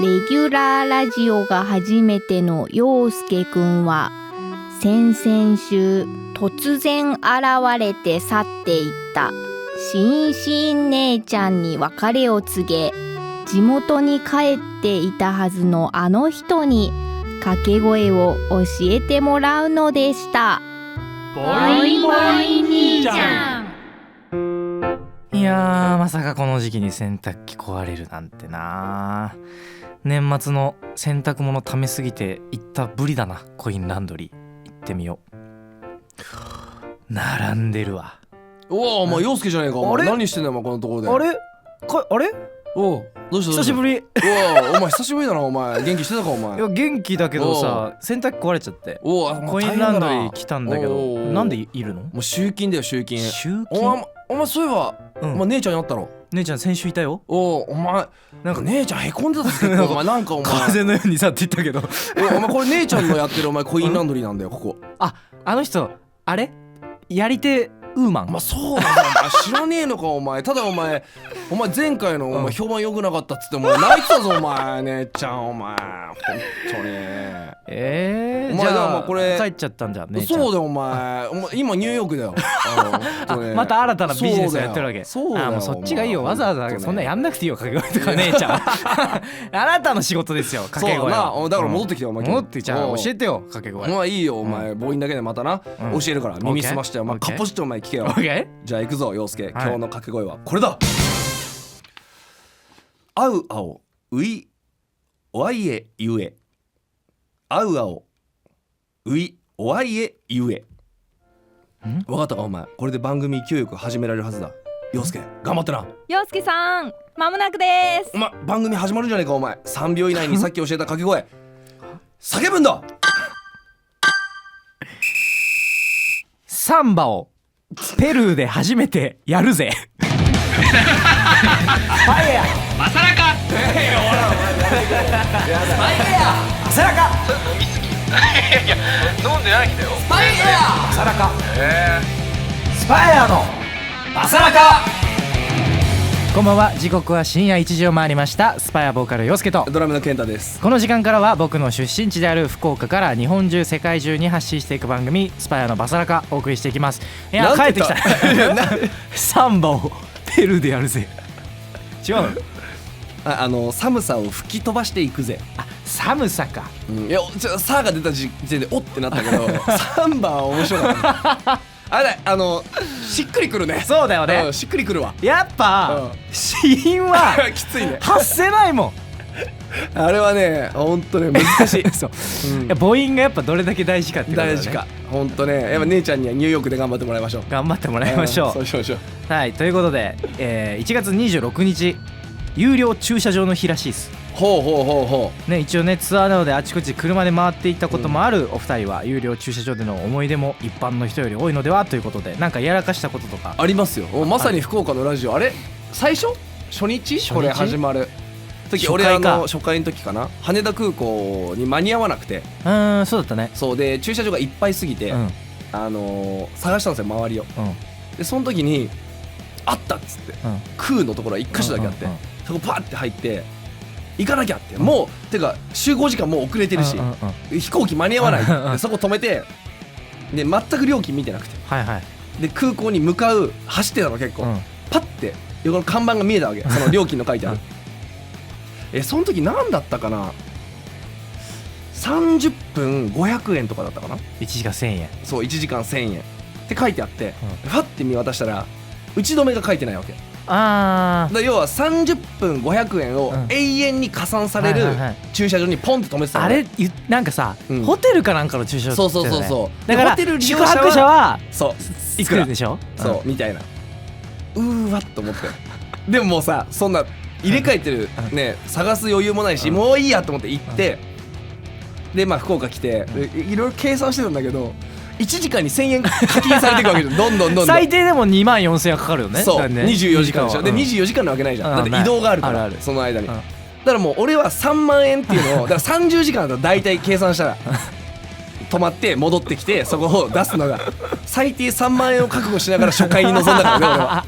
レギュラーラジオが初めての陽介くんは先々週突然現れて去っていったしんしん姉ちゃんに別れを告げ、地元に帰っていたはずのあの人に掛け声を教えてもらうのでした。ボイボイ兄ちゃん。いやー、まさかこの時期に洗濯機壊れるなんてな。年末の洗濯物溜めすぎて行ったぶりだな。コインランドリー行ってみよう。並んでるわ。おお、お前陽介じゃねえか。お前何してんだよお前このところで。あれおお、どうした久しぶり。おお前久しぶりだな。お前元気してたかお前。いや元気だけどさ、洗濯機壊れちゃって。おお、コインランドリー来たんだけど、なんでいるの？もう集金だよ集金。集金？お前そういえば、お前姉ちゃんに会ったろ。姉ちゃん先週いたよ。お前なんか姉ちゃんへこんでた結構お前なんかお前風のようにさって言ったけどお前これ姉ちゃんのやってるお前コインランドリーなんだよここ。あの人あれやり手ウーマン。まあそうだな。お前知らねえのかお前。ただお前前回のお前評判良くなかったっつってもう泣いてたぞお前姉ちゃんお前本当に。お前じゃあこれ帰っちゃったんじゃん姉ちゃん。そうだよお前今ニューヨークだよ。また新たなビジネスをやってるわけ。そうだよ。もうそっちがいいよ。わざわざそんなやんなくていいよ掛け声とか姉ちゃんあなたの仕事ですよ掛け声は。そうだな。だから戻ってきてよお前。戻ってじゃあ教えてよ掛け声。まあいいよお前母音だけでまたな教えるから耳すましてお前かっぽじってお前聞けよ。じゃあ行くぞ陽介。今日の掛け声はこれだ。あうあおういおあいえゆえ。あうあおういおあいえゆえ。わかったかお前。これで番組勢いよく始められるはずだ。陽介頑張ってな。陽介さん間もなくです。番組始まるんじゃねえかお前。3秒以内にさっき教えた掛け声叫ぶんだ。サンバをペルーで初めてやるぜファイヤーマサラカ。ファイヤーマサラカ。それ飲みすぎ。いや飲んでないんだよ。ファイヤーマサラカ。スパイアのマサラカ。こんばんは。時刻は深夜1時を回りました。スパイアボーカル陽介とドラムの健太です。この時間からは僕の出身地である福岡から日本中世界中に発信していく番組スパイアのバサラカお送りしていきます。いや帰ってきたサンバをペルーでやるぜ。違うの？寒さを吹き飛ばしていくぜ。寒さか。いやさが出た時点でおってなったけどサンバは面白かった。あれしっくりくるね。そうだよね。しっくりくるわ。やっぱ死因はきついね。発せないもん。あれはねほんとね難しい。そう、母音がやっぱどれだけ大事かってことだね。大事かほんとね。やっぱ姉ちゃんにはニューヨークで頑張ってもらいましょう。頑張ってもらいましょう。そうしましょう。はい、ということで、1月26日有料駐車場の日らしいです。ほうね、一応ねツアーなどであちこち車で回っていったこともあるお二人は、有料駐車場での思い出も一般の人より多いのではということで、なんかやらかしたこととかありますよ。まさに福岡のラジオあれ最初初日これ始まる時俺初回の時かな。羽田空港に間に合わなくて。そうだったね。そうで駐車場がいっぱいすぎて、探したんですよ周りを。でその時にあったっつって、空のところは1箇所だけあって、そこパーって入って行かなきゃって、もうてか集合時間もう遅れてるし、飛行機間に合わないでそこ止めて、で全く料金見てなくて、で空港に向かう走ってたの結構、パッて横の看板が見えたわけ。その料金の書いてあるその時何だったかな。30分500円とかだったかな。1時間1000円。そう1時間1000円って書いてあって、ファッて見渡したら打ち止めが書いてないわけ。だ要は30分500円を永遠に加算される駐車場にポンって止めてたの。あれなんかさ、ホテルかなんかの駐車場って言ってたよね。そうだから宿泊者はそういくらでしょ。そうみたいな。わっと思ってでももうさそんな入れ替えてるね探す余裕もないし、もういいやと思って行って、で福岡来ていろいろ計算してたんだけど、1時間に1000円課金されていくわけじゃん。どんどん最低でも2万4000円かかるよね。そう24時間でしょ。で24時間なわけないじゃん。だって移動があるからその間に。だからもう俺は3万円っていうのをだから30時間だと大体計算したら止まって戻ってきてそこを出すのが最低3万円を覚悟しながら初回に臨んだからね俺は。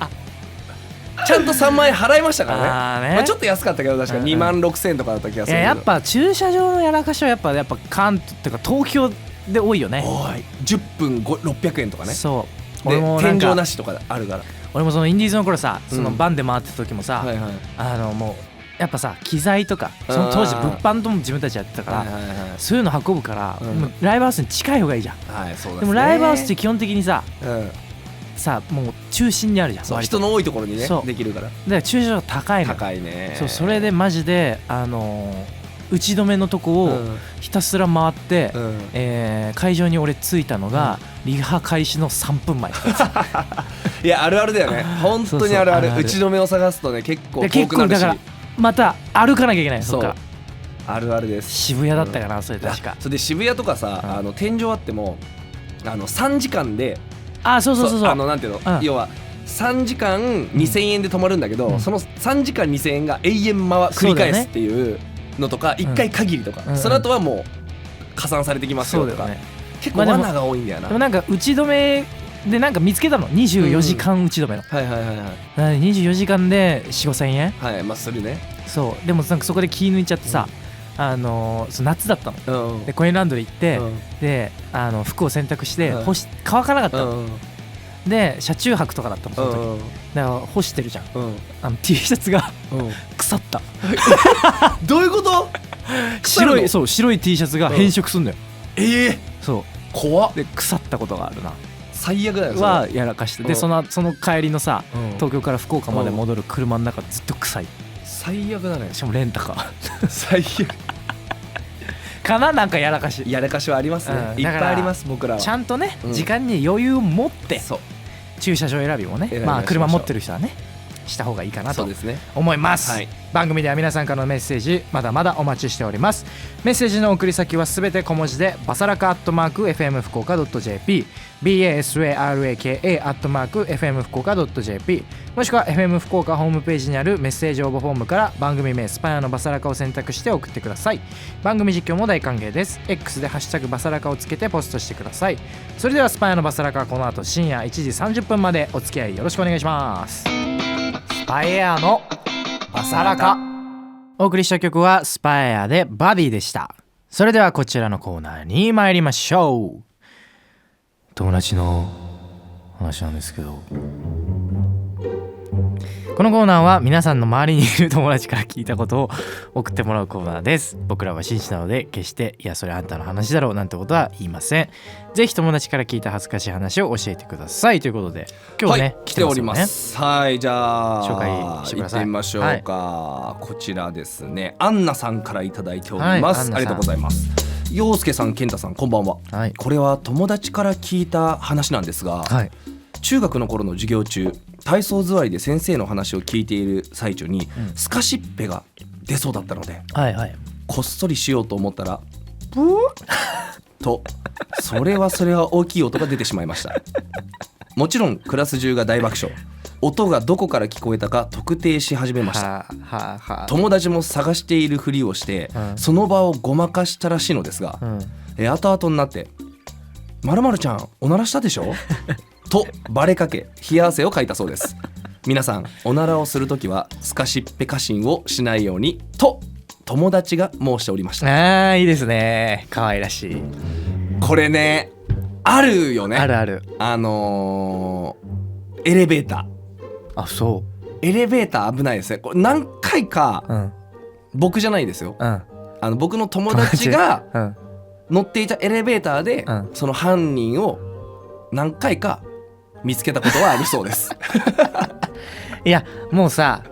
ちゃんと3万円払いましたからね。ね、まあ、ちょっと安かったけど確か2万6,000円とかだった気がするけど。やっぱ駐車場のやらかしはやっぱ関東っていうか東京で多いよね。おい10分600円とかね。そうで俺も天井なしとかあるから。俺もそのインディーズの頃さ、そのバンで回ってた時もさ、はいはい、もうやっぱさ機材とかその当時物販とも自分たちやってたから、そういうの運ぶから、もうライブハウスに近い方がいいじゃん、はい、そうですね。でもライブハウスって基本的にさ、うんさもう中心にあるじゃん。そう人の多いところにねできるから。だから駐車場が高いの。高いね。そうそれでマジで打ち止めのとこをひたすら回って、会場に俺着いたのが、リハ開始の3分前いやあるあるだよね本当にあるある。打ち止めを探すとね結構遠くなるし、だからまた歩かなきゃいけない。そっからあるあるです。渋谷だったかな、それ確か。それで渋谷とかさ、天井あっても3時間で、そうなんていうの、要は3時間2000円で泊まるんだけど、その3時間2000円が永遠繰り返すっていうのとか、1回限りとか、その後はもう加算されてきますよとか、結構罠が多いんだよな。でもなんか打ち止めでなんか見つけたの、24時間打ち止めの、はいはいはいはい、24時間で 4,5,000 円、はい、まあするね。そうでもなんかそこで気抜いちゃってさ、夏だったの、でコインランドリー行って、で服を洗濯して乾かなかったの、で車中泊とかだったのその時、だから干してるじゃん、T シャツが腐った。どういうこと？白い T シャツが変色すんだよ。そう怖っ。で腐ったことがあるな。最悪だよ。はやらかして、でその帰りのさ、東京から福岡まで戻る車の中ずっと臭い。最悪だね。しかもレンタカー最悪かな。なんかやらかしはありますね、いっぱいあります。僕らはちゃんとね、時間に余裕を持って駐車場選びもね、まあ車持ってる人はねした方がいいかなと思います。番組では皆さんからのメッセージまだまだお待ちしております。メッセージの送り先はすべて小文字でバサラカ@fm福岡 .jp basaraka @fm福岡 .jp もしくは FM 福岡ホームページにあるメッセージ応募フォームから番組名スパイアのバサラカを選択して送ってください。番組実況も大歓迎です。 X でハッシュタグバサラカをつけてポストしてください。それではスパイアのバサラカはこの後深夜1時30分までお付き合いよろしくお願いします。スパイアのバサラカ。お送りした曲はスパイアでバディでした。それではこちらのコーナーに参りましょう。友達の話なんですけど、このコーナーは皆さんの周りにいる友達から聞いたことを送ってもらうコーナーです。僕らは紳士なので決していやそれあんたの話だろうなんてことは言いません。ぜひ友達から聞いた恥ずかしい話を教えてくださいということで、今日ね、来ております。はい、じゃあ紹介してください。行ってみましょうか、こちらですね、アンナさんからいただいております、ありがとうございます。陽介さん、健太さん、こんばんは、これは友達から聞いた話なんですが、中学の頃の授業中、体操座りで先生の話を聞いている最中に、スカシッペが出そうだったので、こっそりしようと思ったらブーとそれは大きい音が出てしまいました。もちろんクラス中が大爆笑。音がどこから聞こえたか特定し始めました。友達も探しているふりをして、その場をごまかしたらしいのですが、後々になって〇〇ちゃんおならしたでしょとバレかけ冷や汗をかいたそうです。皆さんおならをするときはスカシッペ過信をしないようにと友達が申しておりました。いいですね、可愛らしい。これね、あるよね。あるある。エレベーター。エレベーター危ないですね。これ何回か、僕じゃないですよ、僕の友達が乗っていたエレベーターで、その犯人を何回か見つけたことはあるそうですいやもうさ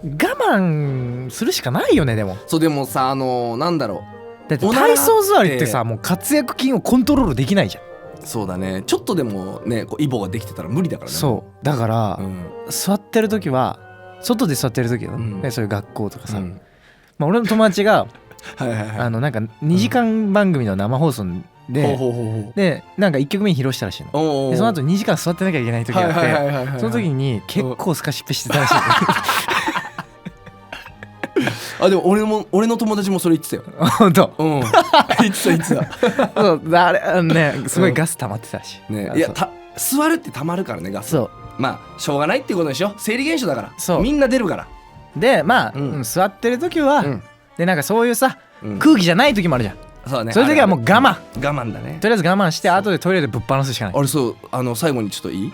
我慢するしかないよね。でもでもさ、なんだろう、だって体操座りってさ、もう活躍筋をコントロールできないじゃん。そうだね、ちょっとでもねこうイボができてたら無理だからね。そうだから、座ってる時は外で座ってる時の、そういう学校とかさ、俺の友達がなんか2時間番組の生放送でなんか1曲目に披露したらしいの。でその後2時間座ってなきゃいけない時があって、その時に結構スカシッペしてたらしいでも俺の友達もそれ言ってたよ。本当。言ってたそうあれね、すごいガス溜まってたし、いや座るって溜まるからね、ガス。まあしょうがないっていうことでしょ。生理現象だから。そうみんな出るから。でまあ、うん座ってる時は、でなんかそういうさ、うん空気じゃない時もあるじゃん。そうだね。そういう時はもう我慢。我慢だね。とりあえず我慢して後でトイレでぶっ放すしかない。あれそう最後にちょっといい？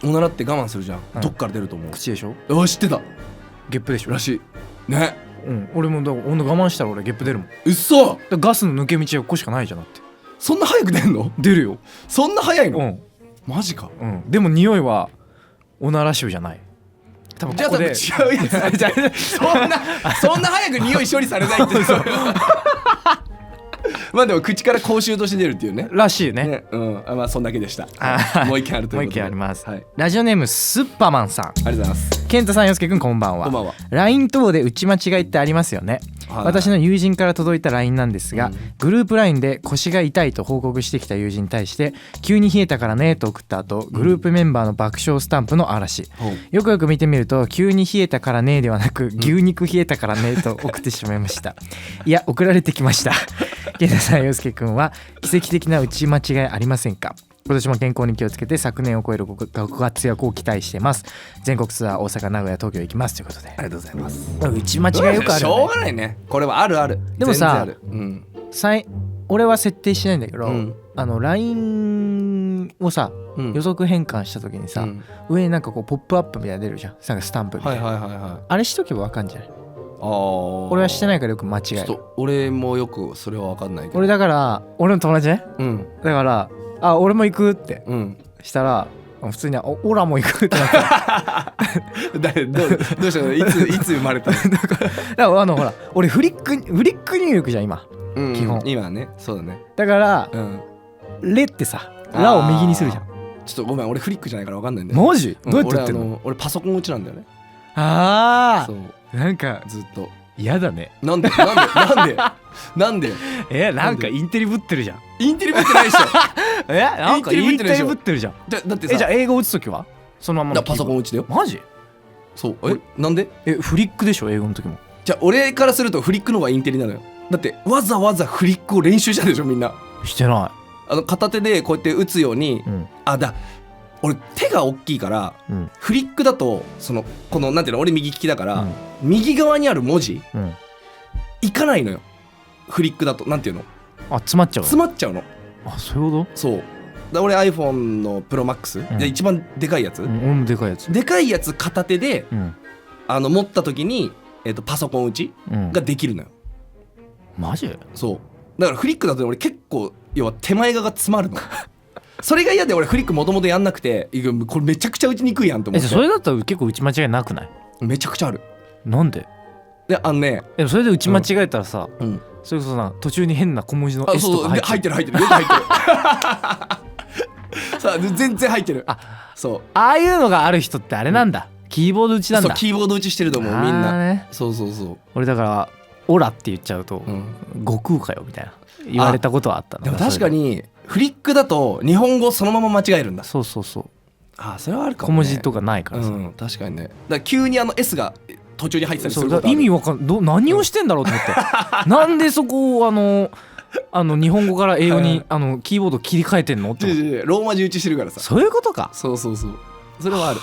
おならって我慢するじゃん。どっから出ると思う？口でしょ。知ってた。ゲップでしょ。らしいね。俺も我慢したら俺ゲップ出るもん。うっそ。ガスの抜け道はここしかないじゃんだって。そんな早く出んの？出るよ。そんな早いの？マジか。でも匂いはおなら臭じゃない。多分ここでじゃあ多分違うやつだ。そんな早く匂い処理されないって。まあでも口から口臭として出るっていうね。らしいね。まあそんだけでした。もう一件あるということで。もう一件あります。はい。ラジオネームスッパマンさん。ありがとうございます。健太さん、よすけくん、こんばんは。こんばんは。 LINE 等で打ち間違いってありますよね。私の友人から届いた LINE なんですが、グループ LINE で腰が痛いと報告してきた友人に対して急に冷えたからねと送った後、グループメンバーの爆笑スタンプの嵐。よくよく見てみると急に冷えたからねではなく牛肉冷えたからねと送ってしまいました。いや送られてきました。健太さん、よすけくんは奇跡的な打ち間違いありませんか？今年も健康に気をつけて昨年を超えるご活躍を期待しています。全国ツアー大阪、名古屋、東京行きますということで。ありがとうございます。打ち間違いよくあるよね。しょうがないね。これはあるある。でもさ、俺は設定しないんだけど、LINE をさ、予測変換した時にさ、上になんかこうポップアップみたいな出るじゃん。なんかスタンプみたいな。あれしとけばわかんじゃない？俺はしてないからよく間違える。俺もよくそれはわかんないけど。俺だから俺の友達ね。だから俺も行くってしたら普通にオラも行くってなってどうしたの？いつ生まれたの？だからほら俺フリック入力じゃん今、基本今ね。そうだね。だからレってさラを右にするじゃん。ちょっとごめん、俺フリックじゃないから分かんないんだよ。マジ？どうやってやってんの？俺パソコン打ちなんだよね。そうなんかずっと嫌だね。なんでなんかインテリぶってるじゃん。インテリぶってないでしょ。なんかインテリぶってるじゃん。だってさ、じゃあ英語打つときはそのままパソコン打ちだよ。マジ？そうなんで？フリックでしょ英語の時も。じゃあ俺からするとフリックの方がインテリなのよ。だってわざわざフリックを練習したでしょみんな。してない。片手でこうやって打つように、俺手が大きいから、フリックだとこのなんていうの、俺右利きだから、右側にある文字、いかないのよ。フリックだとなんていうの、詰まっちゃうの。そういうこと？そうだ、俺 iPhone の ProMax、一番でかいやつ、俺もでかいやつ片手で、持った時に、パソコン打ちができるのよ。マジ？そうだからフリックだと俺結構要は手前側が詰まるの。それが嫌で俺フリックもともとやんなくて、これめちゃくちゃ打ちにくいやんと思って。それだったら結構打ち間違いなくない？めちゃくちゃある。なんで？でそれで打ち間違えたらさ、それこそな途中に変な小文字の S とか入ってるよく入ってる。さあ全然入ってる。そうああいうのがある人ってあれなんだ、キーボード打ちなんだ。そうキーボード打ちしてると思うみんな。そう俺だからオラって言っちゃうと、悟空かよみたいな言われたことはあったの。でも確かにフリックだと日本語そのまま間違えるんだ。そうそれはあるかもね。小文字とかないからさ。確かにね。だから急にS が途中に入ってたりすることある。意味わかんない。何をしてんだろうと思ってなんでそこを日本語から英語にキーボード切り替えてんのって。ローマ字打ちしてるからさ。そういうことか。そうそれはある。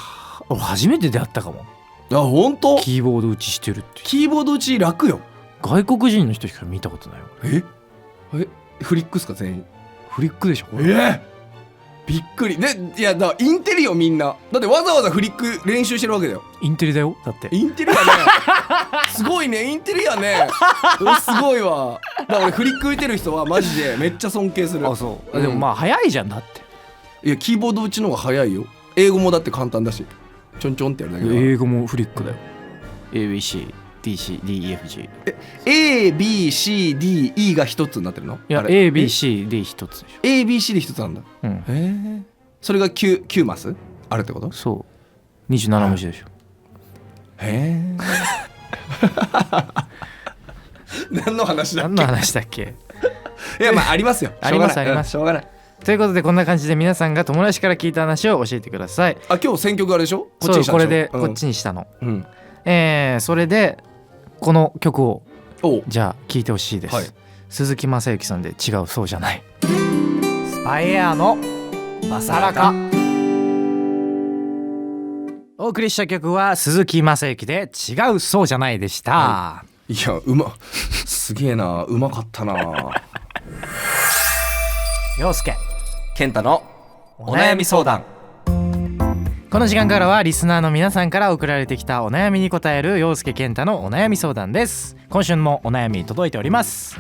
俺初めて出会ったかも。本当？キーボード打ちしてるって。キーボード打ち楽よ。外国人の人しか見たことないよ。フリックっすか全員？フリックでしょ。びっくり。いやだインテリよみんな。だってわざわざフリック練習してるわけだよ。インテリだよだって。インテリやね。すごいね、インテリやね。すごいわ。だから俺フリック打てる人はマジでめっちゃ尊敬する。そう。でもまあ早いじゃんだって。いやキーボード打ちの方が早いよ。英語もだって簡単だし、ちょんちょんってやるだけだ。英語もフリックだよ。ABCDEFG。ABCDE が一つになってるの？いや ABCD 一つでしょ。ABC で一つなんだ。それが 9マスあるってこと？そう。27文字でしょ。何の話だっけ？いやまあありますよ。あります。しょうがない。ということでこんな感じで皆さんが友達から聞いた話を教えてください。今日選曲あれでしょ？これでこっちにしたの。それでこの曲をじゃあ聴いてほしいです。鈴木雅之さんで違うそうじゃない。スパイエアのバサラカ。お送りした曲は鈴木雅之で違うそうじゃないでした、いやすげえな、うまかったな。陽介健太のお悩み相談。この時間からはリスナーの皆さんから送られてきたお悩みに答える陽介健太のお悩み相談です。今週もお悩み届いております。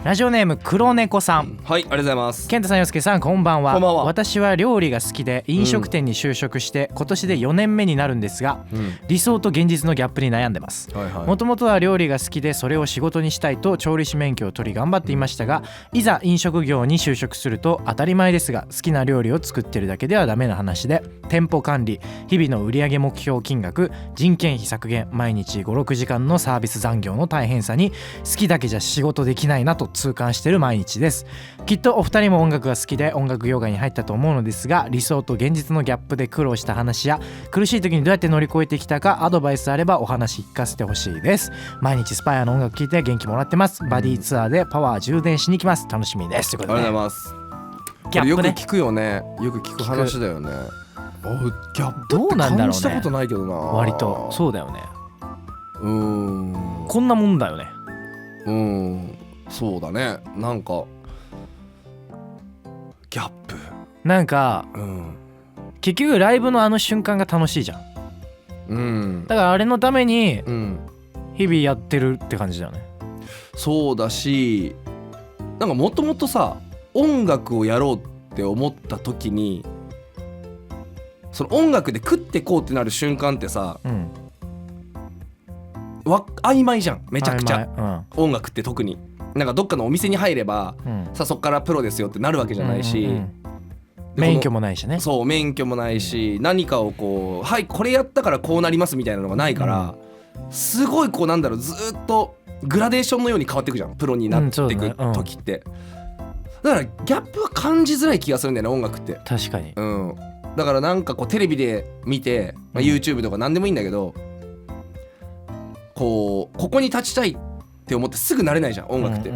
ラジオネーム黒猫さん。はい、ありがとうございます。健太さん、陽介さん、こんばんは。こんばんは。私は料理が好きで飲食店に就職して今年で4年目になるんですが、理想と現実のギャップに悩んでます。もともとは料理が好きでそれを仕事にしたいと調理師免許を取り頑張っていましたが、いざ飲食業に就職すると当たり前ですが好きな料理を作ってるだけではダメな話で、店舗管理、日々の売上目標金額、人件費削減、毎日 5,6 時間のサービス残業の大変さに好きだけじゃ仕事できないなと痛感している毎日です。きっとお二人も音楽が好きで音楽業界に入ったと思うのですが、理想と現実のギャップで苦労した話や苦しい時にどうやって乗り越えてきたかアドバイスあればお話聞かせてほしいです。毎日スパイアの音楽聴いて元気もらってます。バディツアーでパワー充電しに来ます。楽しみです。ということで、ありがとうございます。ギャップね、これよく聞くよね。よく聞く話だよね。ギャップどうなんだろうね。感じたことないけどな。割とそうだよね。こんなもんだよね。そうだね。なんかギャップなんか、結局ライブのあの瞬間が楽しいじゃん、だからあれのために日々やってるって感じだよね。そうだし、なんかもともとさ、音楽をやろうって思った時にその音楽で食ってこうってなる瞬間ってさ、曖昧じゃん、めちゃくちゃ、音楽って特になんかどっかのお店に入れば、さそっからプロですよってなるわけじゃないし、免許もないしね。そう免許もないし、何かをこうはいこれやったからこうなりますみたいなのがないから、すごいこうなんだろう、ずっとグラデーションのように変わっていくじゃん、プロになっていく時って、だからギャップは感じづらい気がするんだよね、音楽って。確かに。だからなんかこうテレビで見て、YouTube とか何でもいいんだけど、ここに立ちたいって思ってすぐなれないじゃん、音楽って。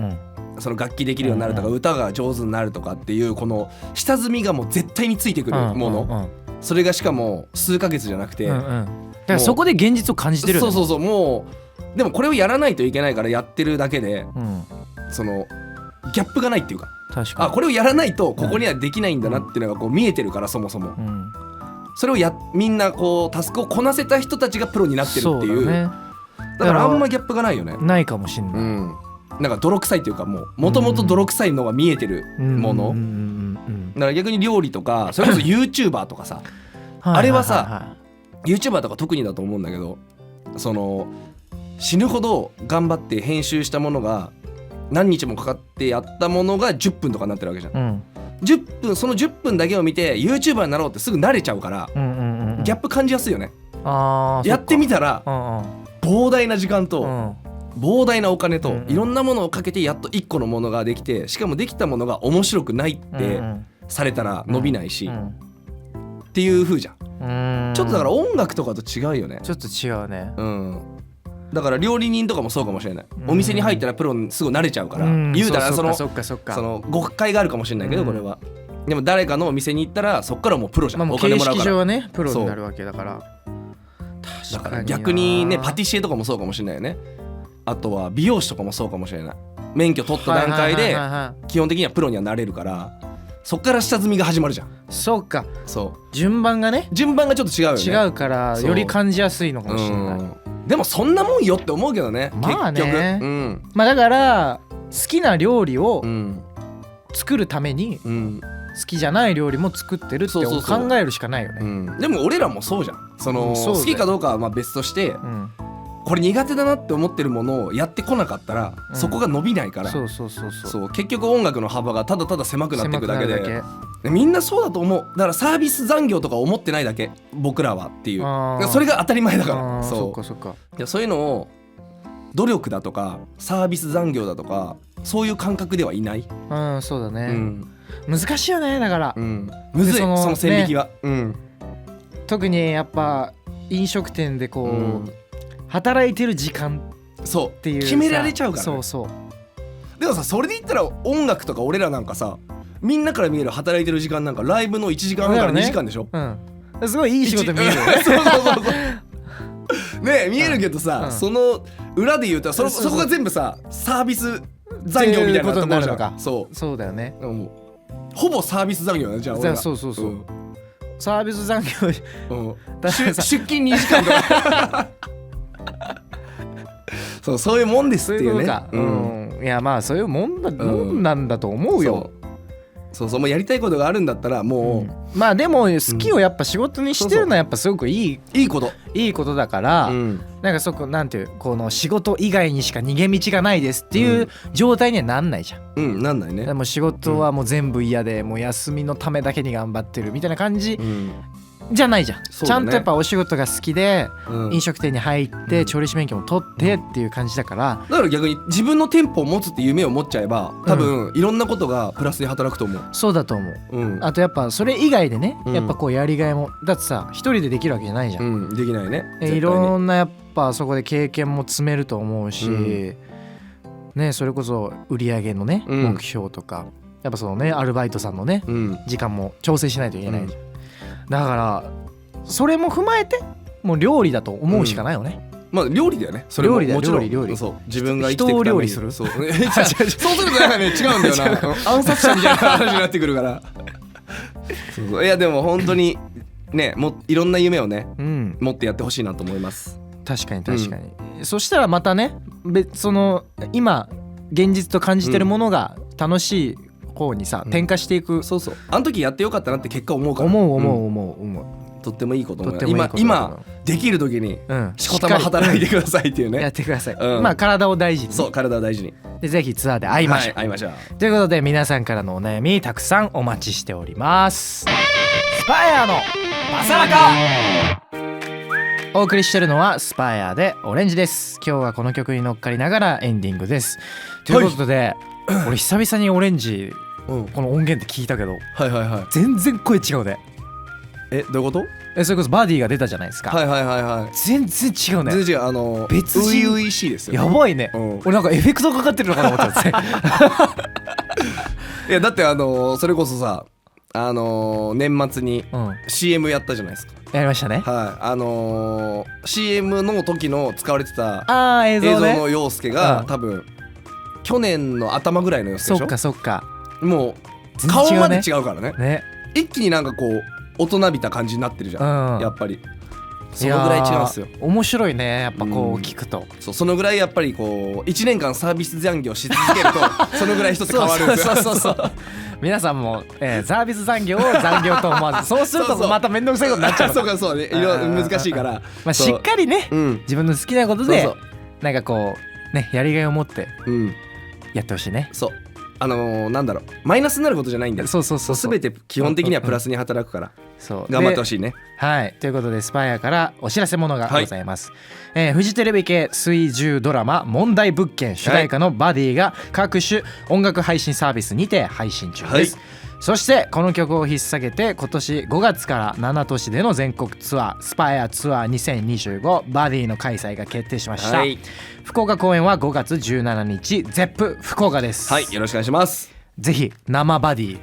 その楽器できるようになるとか、歌が上手になるとかっていうこの下積みがもう絶対についてくるもの、それがしかも数ヶ月じゃなくて、だからそこで現実を感じてるよね。そうもうでもこれをやらないといけないからやってるだけで、そのギャップがないっていうか、これをやらないとここにはできないんだなっていうのがこう見えてるから、そもそも、それをみんなこうタスクをこなせた人たちがプロになってるっていう、だからあんまギャップがないよね。ないかもしんない、なんか泥臭いっていうか、もともと泥臭いのが見えてるもの、だから逆に料理とかそれこそ YouTuber とかさあれはさ YouTuber とか特にだと思うんだけど、その死ぬほど頑張って編集したものが何日もかかってやったものが10分とかになってるわけじゃん、10分その10分だけを見て YouTuber になろうってすぐ慣れちゃうから、ギャップ感じやすいよね。やってみたら膨大な時間と、膨大なお金と、いろんなものをかけてやっと1個のものができて、しかもできたものが面白くないってされたら伸びないし、っていう風じゃん。ちょっとだから音楽とかと違うよね。ちょっと違うね。だから料理人とかもそうかもしれない。お店に入ったらプロにすぐ慣れちゃうから、言うたらその誤解があるかもしれないけど、これはでも誰かのお店に行ったらそっからもうプロじゃん、お金もらうから。形式上はねプロになるわけだから。だから逆にね、パティシエとかもそうかもしれないよね。あとは美容師とかもそうかもしれない。免許取った段階で基本的にはプロにはなれるから、そっから下積みが始まるじゃん。そうか、そう順番がちょっと違うよね。違うからより感じやすいのかもしれない。でもそんなもんよって思うけどね、まあね、結局、だから好きな料理を作るために、好きじゃない料理も作ってるって考えるしかないよね。でも俺らもそうじゃん。好きかどうかはまあ別として、これ苦手だなって思ってるものをやってこなかったら、そこが伸びないから、そう結局音楽の幅がただただ狭くなっていくだけで、みんなそうだと思う。だからサービス残業とか思ってないだけ、僕らはっていう、それが当たり前だから。そういうのを努力だとかサービス残業だとかそういう感覚ではいない。そうだね、難しいよね。だから、むずい、その線引きは、特にやっぱ飲食店でこう、働いてる時間っていう決められちゃうからね。でもさ、それで言ったら音楽とか俺らなんかさ、みんなから見える働いてる時間なんかライブの1時間半から2時間でしょ、すごいいい仕事見えるよね。そうね見えるけどさ、その裏で言うとそこが全部さサービス残業みたいなところじゃん。そうだよね。ほぼサービス残業ねじゃあ俺ら。そう、サービス残業、出勤2時間とかそういうもんですっていうね。いやまあそういうもんなんだと思うよ。そうもうやりたいことがあるんだったらもう、まあでも好きをやっぱ仕事にしてるのはやっぱすごくいいことだから、なんかなんていうこの仕事以外にしか逃げ道がないですっていう状態にはなんないじゃん。なんないね。でも仕事はもう全部嫌でもう休みのためだけに頑張ってるみたいな感じじゃないじゃん。ちゃんとやっぱお仕事が好きで飲食店に入って調理師免許も取ってっていう感じだから、だから逆に自分の店舗を持つって夢を持っちゃえば多分いろんなことがプラスに働くと思う。そうだと思う。あとやっぱそれ以外でね、やっぱこうやりがいもだってさ一人でできるわけじゃないじゃん。できないね。いろんなやっぱそこで経験も積めると思うし、ね、それこそ売り上げのね目標とかやっぱそのねアルバイトさんのね時間も調整しないといけないじゃん。だからそれも踏まえてもう料理だと思うしかないよね。まあ料理だよね。それももちろん料理そう自分が生きていくために人を料理する。そうするとなんかね違うんだよな。暗殺者みたいな話になってくるから。いやでも本当にねいろんな夢をね持ってやってほしいなと思います。確かに。そしたらまたねその今現実と感じてるものが楽しい方にさ転化していく。そうあの時やってよかったなって結果思うから。思う。とってもいいこと思う。今できる時にしこたま働いてくださいっていうね。やってください。まあ体を大事に。そう体を大事に。でぜひツアーで会いましょう。会いましょう。ということで皆さんからのお悩みたくさんお待ちしております。スパイアのバサラカ。お送りしてるのはスパイアでオレンジです。今日はこの曲に乗っかりながらエンディングです。ということで、俺久々にオレンジこの音源って聞いたけど、全然声違うね。どういうこと？それこそバディが出たじゃないですか。全然違うね。全然違う。別人。初々しいですよ。やばいね。俺なんかエフェクトかかってるのかなと思ってた。いやだってそれこそさ年末に CM やったじゃないですか。やりましたね。CM の時の使われてた映像の陽介が多分去年の頭ぐらいの陽介でしょ。そっか。もう顔まで違うからね。一気になんかこう大人びた感じになってるじゃん。やっぱりそのぐらい違うんですよ。面白いねやっぱこう聞くと。そのぐらいやっぱりこう1年間サービス残業し続けるとそのぐらい一つ変わるんですよ。そう皆さんもサービス残業を残業と思わずそうするとまた面倒くさいことになっちゃう。そうね難しいから、まあしっかりね自分の好きなことでなんかこうねやりがいを持ってやってほしいね。そうなんだろうマイナスになることじゃないんだよ。全て基本的にはプラスに働くから頑張ってほしいね。はいということでスパイアからお知らせものがございます。フジテレビ系水10ドラマ問題物件主題歌のバディが各種音楽配信サービスにて配信中です。そしてこの曲を引っ提げて今年5月から7都市での全国ツアースパイアツアー2025バディの開催が決定しました。福岡公演は5月17日ゼップ福岡です。よろしくお願いします。ぜひ生バディ、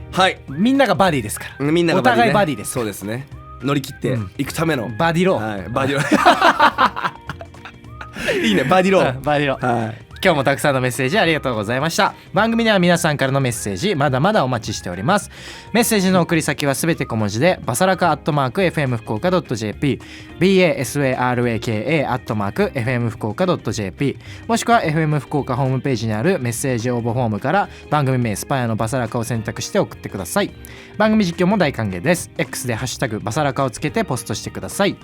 みんながバディですから、みんながお互いバディです。そうですね。乗り切っていくためのバディロー。バディローいいねバディロー。バディロー。今日もたくさんのメッセージありがとうございました。番組では皆さんからのメッセージまだまだお待ちしております。メッセージの送り先はすべて小文字でバサラカ@fm福岡.jp basaraka@fm福岡.jp もしくは FM 福岡ホームページにあるメッセージ応募フォームから番組名スパイアのバサラカを選択して送ってください。番組実況も大歓迎です。 X でハッシュタグバサラカをつけてポストしてください。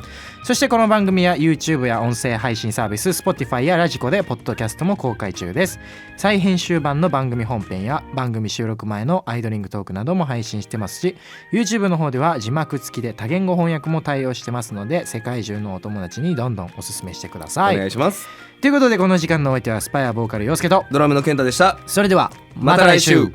そしてこの番組は YouTube や音声配信サービス Spotify やラジコでポッドキャストも公開中です。再編集版の番組本編や番組収録前のアイドリングトークなども配信してますし YouTube の方では字幕付きで多言語翻訳も対応してますので世界中のお友達にどんどんおすすめしてください。お願いします。ということでこの時間のお相手はスパイアボーカル陽介とドラムの健太でした。それではまた来週。